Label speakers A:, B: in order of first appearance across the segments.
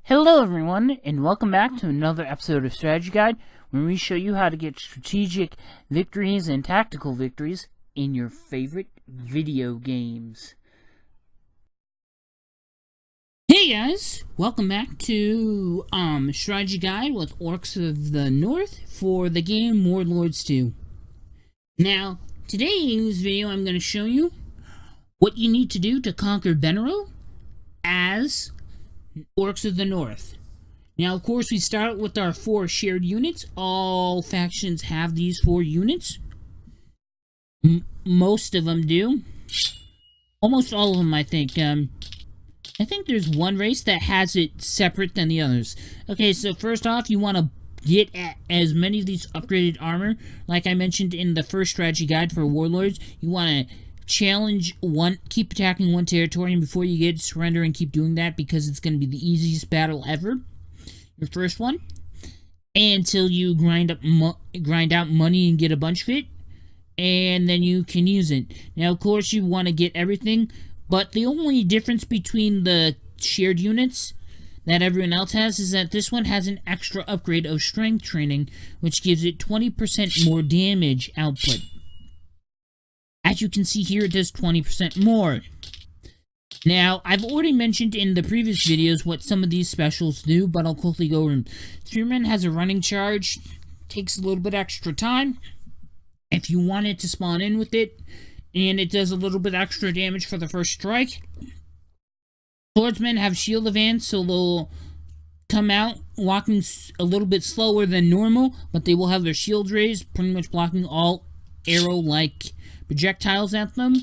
A: Hello everyone, and welcome back to another episode of Strategy Guide, where we show you how to get strategic victories and tactical victories in your favorite video games. Hey guys, welcome back to Strategy Guide with Orcs of the North for the game Warlords 2. Now, today in this video I'm going to show you what you need to do to conquer Venero as Orcs of the North. Now, of course, we start with our 4 shared units. All factions have these 4 units. Most of them do. Almost all of them, I think. I think there's one race that has it separate than the others. Okay, so first off, you want to get as many of these upgraded armor. Like I mentioned in the first strategy guide for Warlords, you want to challenge one, keep attacking one territory, and before you get surrender and keep doing that because it's going to be the easiest battle ever. Your first one, until you grind out money and get a bunch of it, and then you can use it. Now, of course, you want to get everything, but the only difference between the shared units that everyone else has is that this one has an extra upgrade of strength training, which gives it 20% more damage output. As you can see here, it does 20% more. Now, I've already mentioned in the previous videos what some of these specials do, but I'll quickly go over them. Spearman has a running charge, takes a little bit extra time if you want it to spawn in with it, and it does a little bit extra damage for the first strike. Swordsmen have shield advance, so they'll come out walking a little bit slower than normal, but they will have their shields raised, pretty much blocking all arrow-like projectiles at them.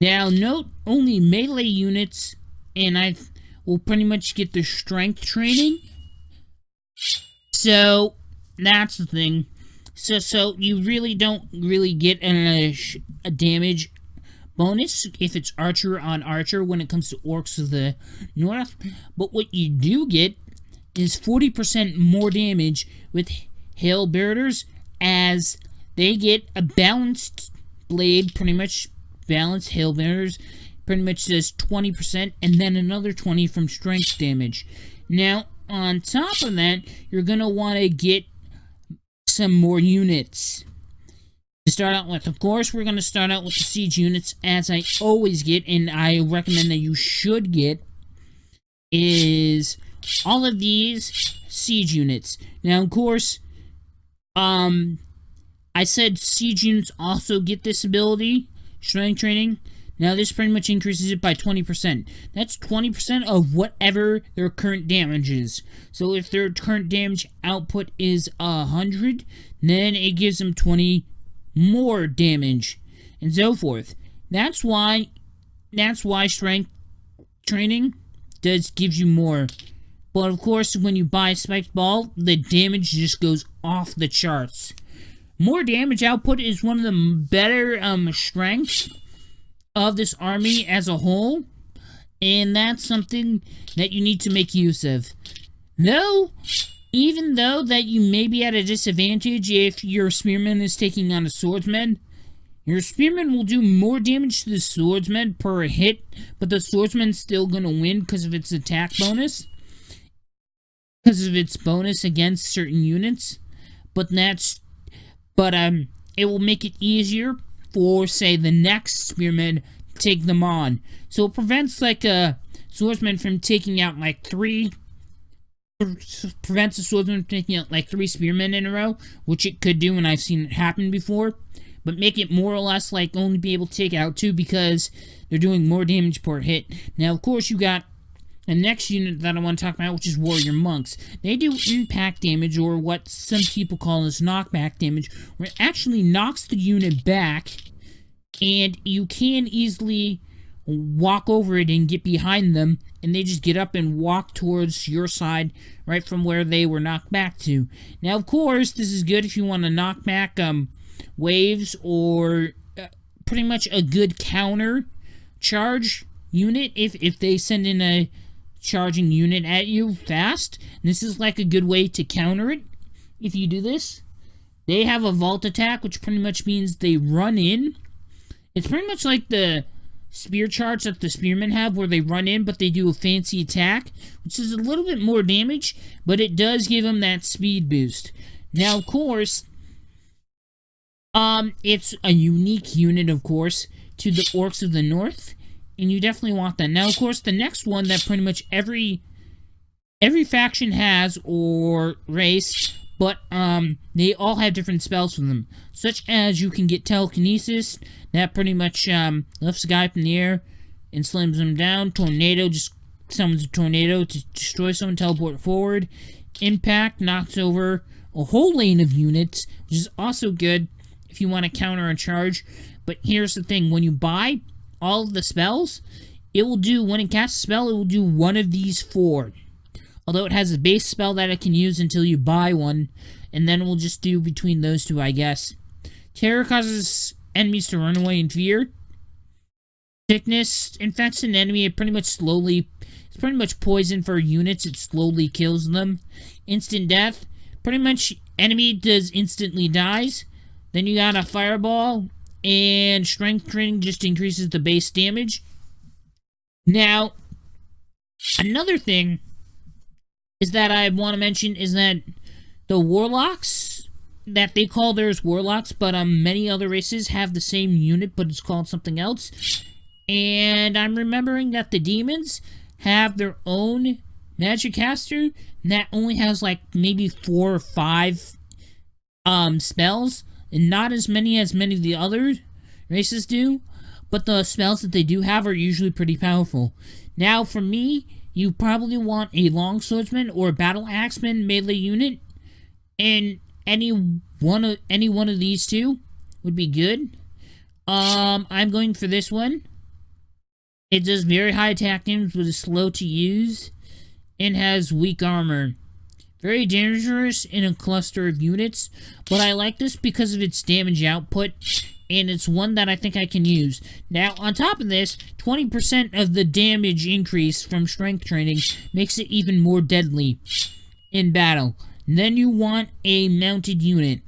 A: Now, note only melee units, and I will pretty much get the strength training. So that's the thing. So you really don't get a damage bonus if it's archer on archer when it comes to Orcs of the North. But what you do get is 40% more damage with Halberdiers, as they get a balanced blade, pretty much balanced. Halberdiers pretty much does 20%, and then another 20 from strength damage. Now, on top of that, you're gonna want to get some more units to start out with. Of course, we're gonna start out with the siege units, as I always get, and I recommend that you should get, is all of these siege units. Now, of course, I said siege units also get this ability, strength training. Now this pretty much increases it by 20%. That's 20% of whatever their current damage is. So if their current damage output is 100, then it gives them 20 more damage, and so forth. That's why strength training gives you more. But of course, when you buy a spiked ball, the damage just goes off the charts. More damage output is one of the better strengths of this army as a whole, and that's something that you need to make use of. Even though that you may be at a disadvantage if your spearman is taking on a swordsman, your spearman will do more damage to the swordsman per hit, but the swordsman's still gonna win because of its attack bonus, because of its bonus against certain units. But it will make it easier for, say, the next spearman to take them on. So it prevents, like, a swordsman from taking out, like, 3 spearmen in a row, which it could do, and I've seen it happen before. But make it more or less, like, only be able to take out 2 because they're doing more damage per hit. Now, of course, you got the next unit that I want to talk about, which is Warrior Monks. They do impact damage, or what some people call as knockback damage, where it actually knocks the unit back, and you can easily walk over it and get behind them, and they just get up and walk towards your side right from where they were knocked back to. Now, of course, this is good if you want to knock back waves, or pretty much a good counter charge unit if they send in a charging unit at you fast. And this is like a good way to counter it. If you do this, they have a vault attack, which pretty much means they run in. It's pretty much like the spear charge that the spearmen have, where they run in but they do a fancy attack, which is a little bit more damage, but it does give them that speed boost. Now, of course, it's a unique unit, of course, to the Orcs of the North, and you definitely want that. Now, of course, the next one that pretty much every faction has, or race, but they all have different spells for them, such as you can get telekinesis. That pretty much lifts a guy up in the air and slams him down. Tornado just summons a tornado to destroy someone, teleport forward. Impact knocks over a whole lane of units, which is also good if you want to counter a charge. But here's the thing, when you buy all of the spells, it will do, when it casts a spell, it will do one of these 4. Although it has a base spell that it can use until you buy one, and then it will just do between those 2, I guess. Terror causes enemies to run away in fear. Sickness infects an enemy. It's pretty much poison for units. It slowly kills them. Instant death. Pretty much enemy does instantly dies. Then you got a fireball. And strength training just increases the base damage. Now, another thing is that I want to mention is that the warlocks, that they call theirs warlocks, but many other races have the same unit, but it's called something else. And I'm remembering that the demons have their own magic caster that only has like maybe 4 or 5 spells, and not as many as many of the other races do, but the spells that they do have are usually pretty powerful. Now, for me, you probably want a longswordsman or a battle axeman melee unit, and any one of these 2 would be good. I'm going for this one. It does very high attack damage, but is slow to use, and has weak armor. Very dangerous in a cluster of units, but I like this because of its damage output, and it's one that I think I can use. Now, on top of this, 20% of the damage increase from strength training makes it even more deadly in battle. Then you want a mounted unit.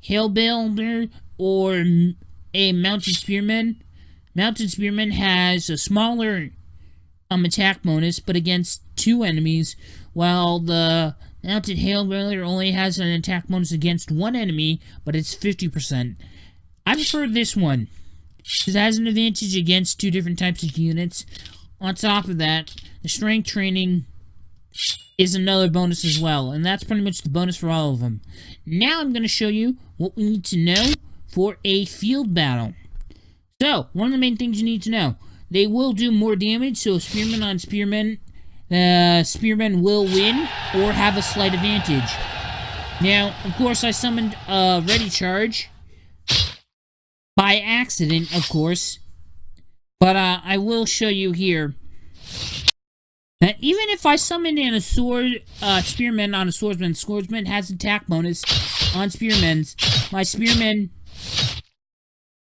A: Hailbuilder or a mounted spearman. Mounted spearman has a smaller attack bonus, but against 2 enemies, while the mounted hailbuilder only has an attack bonus against 1 enemy, but it's 50%. I prefer this one, because it has an advantage against 2 different types of units. On top of that, the strength training is another bonus as well, and that's pretty much the bonus for all of them. Now I'm going to show you what we need to know for a field battle. So, one of the main things you need to know, they will do more damage, so spearman on spearman, spearmen will win or have a slight advantage. Now, of course, I summoned a ready charge by accident, of course, but I will show you here that even if I summon in a spearman on a swordsman has attack bonus on spearmen's, my spearman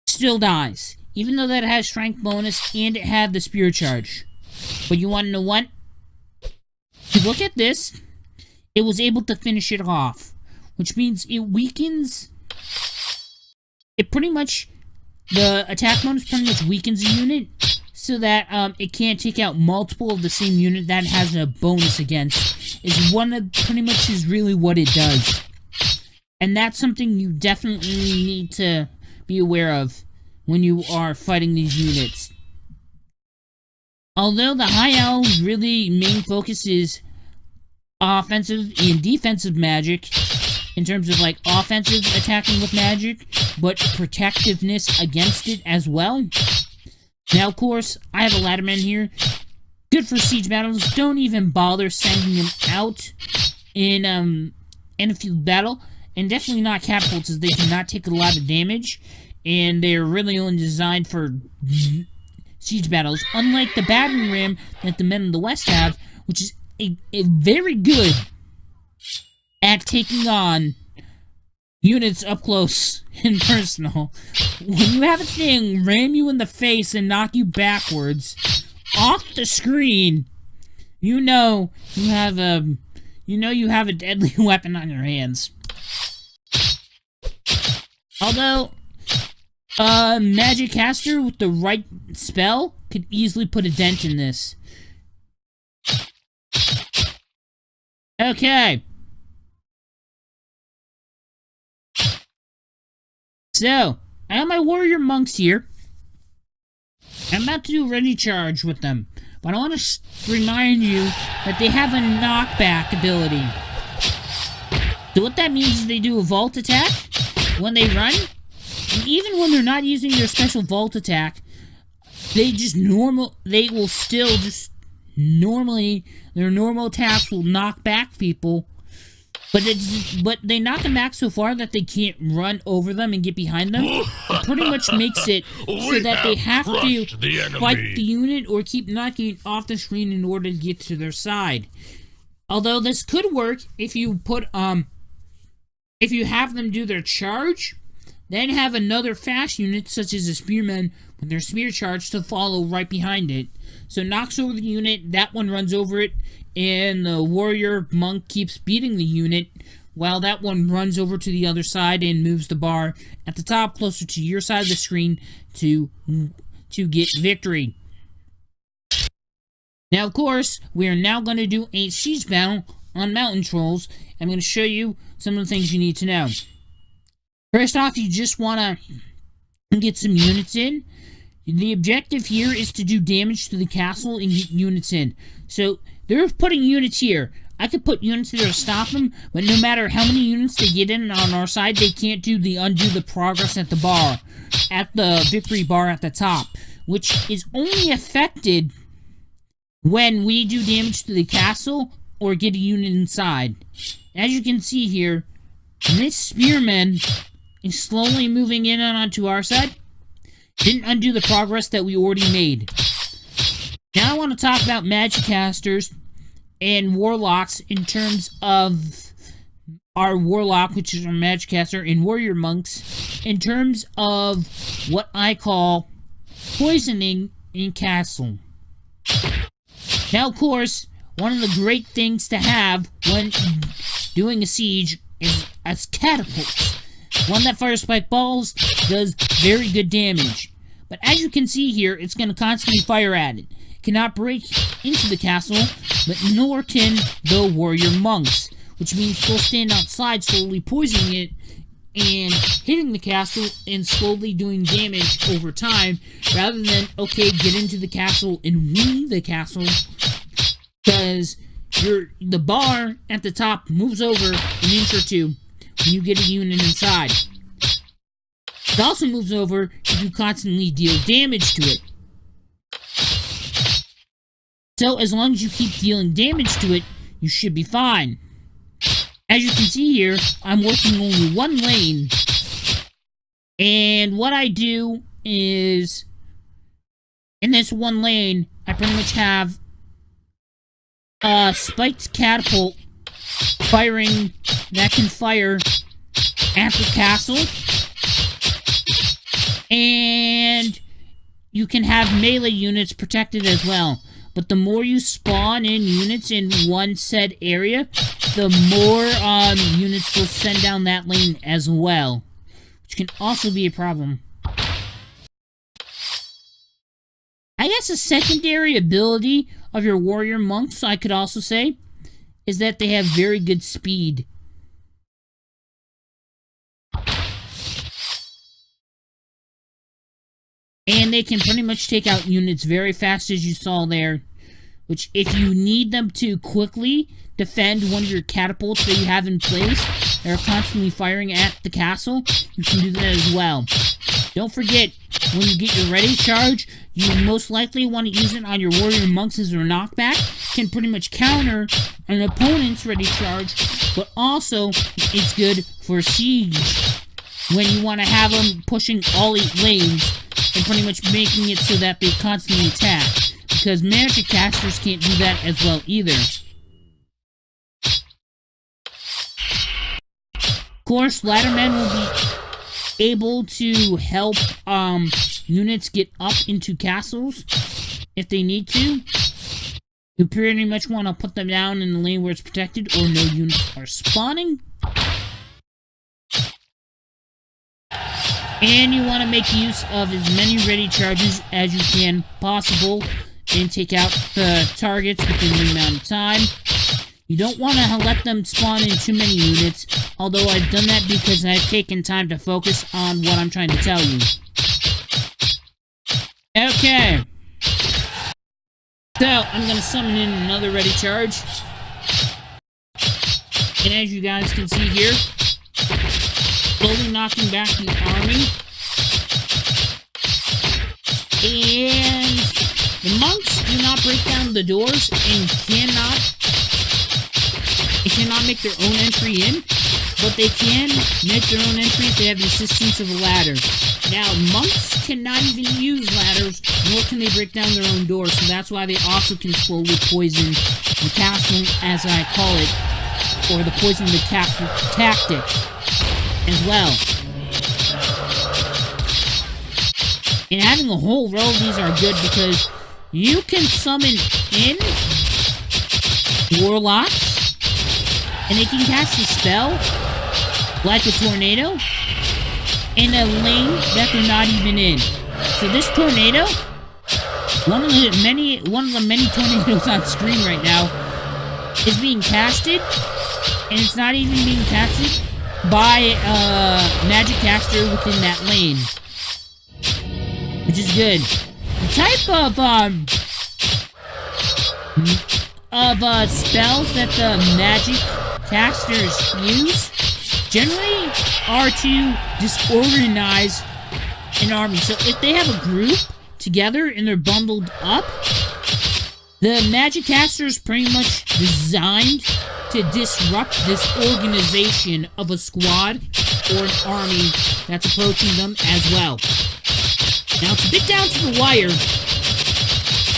A: still dies, even though that has strength bonus and it had the spear charge. But you want to know what? If you look at this, it was able to finish it off, which means it weakens. It pretty much, the attack bonus pretty much weakens a unit so that it can't take out multiple of the same unit that has a bonus against. Pretty much is really what it does. And that's something you definitely need to be aware of when you are fighting these units. Although the High Owl's really main focus is offensive and defensive magic, in terms of like offensive attacking with magic, but protectiveness against it as well. Now, of course, I have a ladderman here. Good for siege battles. Don't even bother sending them out in a field battle. And definitely not catapults, as they do not take a lot of damage. And they're really only designed for siege battles. Unlike the battering ram that the men of the West have, which is a very good at taking on units up close and personal. When you have a thing ram you in the face and knock you backwards off the screen, you know you have a deadly weapon on your hands. Although Magic caster with the right spell could easily put a dent in this. Okay. So, I have my warrior monks here. I'm about to do a ready charge with them. But I want to remind you that they have a knockback ability. So what that means is they do a vault attack when they run. And even when they're not using their special vault attack, they will still just normally, their normal attacks will knock back people. But they knock them back so far that they can't run over them and get behind them. It pretty much makes it so that they have to fight the unit or keep knocking off the screen in order to get to their side. Although this could work if you put if you have them do their charge, then have another fast unit such as a spearman with their spear charge to follow right behind it. So knocks over the unit, that one runs over it, and the warrior monk keeps beating the unit while that one runs over to the other side and moves the bar at the top closer to your side of the screen to get victory. Now, of course, we are now going to do a siege battle on mountain trolls. I'm going to show you some of the things you need to know. First off, you just want to get some units in. The objective here is to do damage to the castle and get units in. So, they're putting units here. I could put units there to stop them, but no matter how many units they get in on our side, they can't undo the progress at the bar, at the victory bar at the top, which is only affected when we do damage to the castle or get a unit inside. As you can see here, this spearman is slowly moving in and onto our side. Didn't undo the progress that we already made. Now I want to talk about magic casters and warlocks in terms of our warlock, which is our magic caster, and warrior monks in terms of what I call poisoning in castle. Now, of course, one of the great things to have when doing a siege is a catapult. One that fires spike balls does very good damage. But as you can see here, it's going to constantly fire at it. It cannot break into the castle, but nor can the warrior monks, which means they'll stand outside slowly poisoning it and hitting the castle and slowly doing damage over time, rather than, okay, get into the castle and win the castle, because the bar at the top moves over an inch or two when you get a unit inside. It also moves over if you constantly deal damage to it. So, as long as you keep dealing damage to it, you should be fine. As you can see here, I'm working only one lane. And what I do is, in this one lane, I pretty much have a spiked catapult firing that can fire at the castle. And you can have melee units protected as well. But the more you spawn in units in one said area, the more units will send down that lane as well, which can also be a problem. I guess a secondary ability of your warrior monks, I could also say, is that they have very good speed. And they can pretty much take out units very fast, as you saw there. Which, if you need them to quickly defend one of your catapults that you have in place that are constantly firing at the castle, you can do that as well. Don't forget, when you get your ready charge, you most likely want to use it on your warrior monks as their knockback. Can pretty much counter an opponent's ready charge, but also it's good for siege when you want to have them pushing all 8 lanes and pretty much making it so that they constantly attack, because magic casters can't do that as well either. Of course, laddermen will be able to help units get up into castles if they need to. You pretty much want to put them down in the lane where it's protected or no units are spawning. And you want to make use of as many ready charges as you can possible and take out the targets within the amount of time. You don't want to let them spawn in too many units, although I've done that because I've taken time to focus on what I'm trying to tell you. Okay. So, I'm going to summon in another ready charge. And as you guys can see here, slowly knocking back the army. And the monks do not break down the doors and cannot make their own entry in, but they can make their own entry if they have the assistance of a ladder. Now, monks cannot even use ladders, nor can they break down their own doors, so that's why they also can slowly poison the castle, as I call it, or the poison the castle tactic as well. And having a whole row of these are good because you can summon in warlords, and they can cast a spell, like a tornado, in a lane that they're not even in. So this tornado, one of the many tornadoes on screen right now, is being casted, and it's not even being casted by a magic caster within that lane, which is good. The type of spells that the magic casters use generally are to disorganize an army. So if they have a group together and they're bundled up, the magic caster is pretty much designed to disrupt this organization of a squad or an army that's approaching them as well. Now it's a bit down to the wire,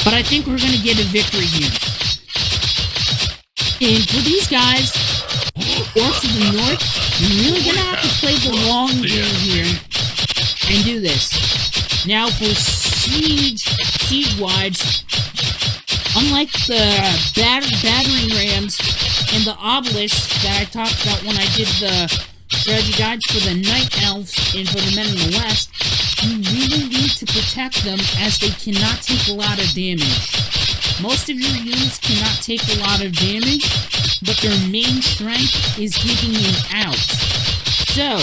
A: but I think we're going to get a victory here. And for these guys, orcs of the north, you're really going to have to play the long game here and do this. Now for siege-wise, unlike the battering rams and the obelisks that I talked about when I did the strategy guides for the night elves and for the men in the west, you really need to protect them as they cannot take a lot of damage. Most of your units cannot take a lot of damage, but their main strength is giving them out. So,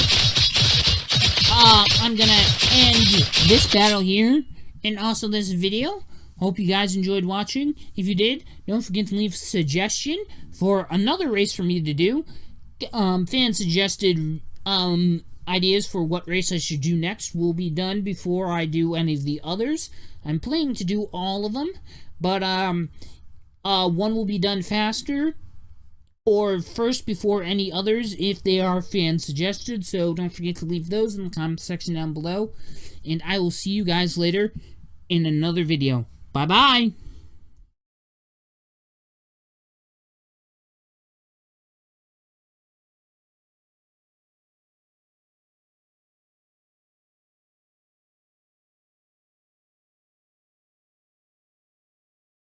A: I'm gonna end this battle here, and also this video. Hope you guys enjoyed watching. If you did, don't forget to leave a suggestion for another race for me to do. Fan suggested ideas for what race I should do next will be done before I do any of the others. I'm planning to do all of them, but one will be done faster or first before any others if they are fan suggested, so don't forget to leave those in the comment section down below, and I will see you guys later in another video. Bye bye.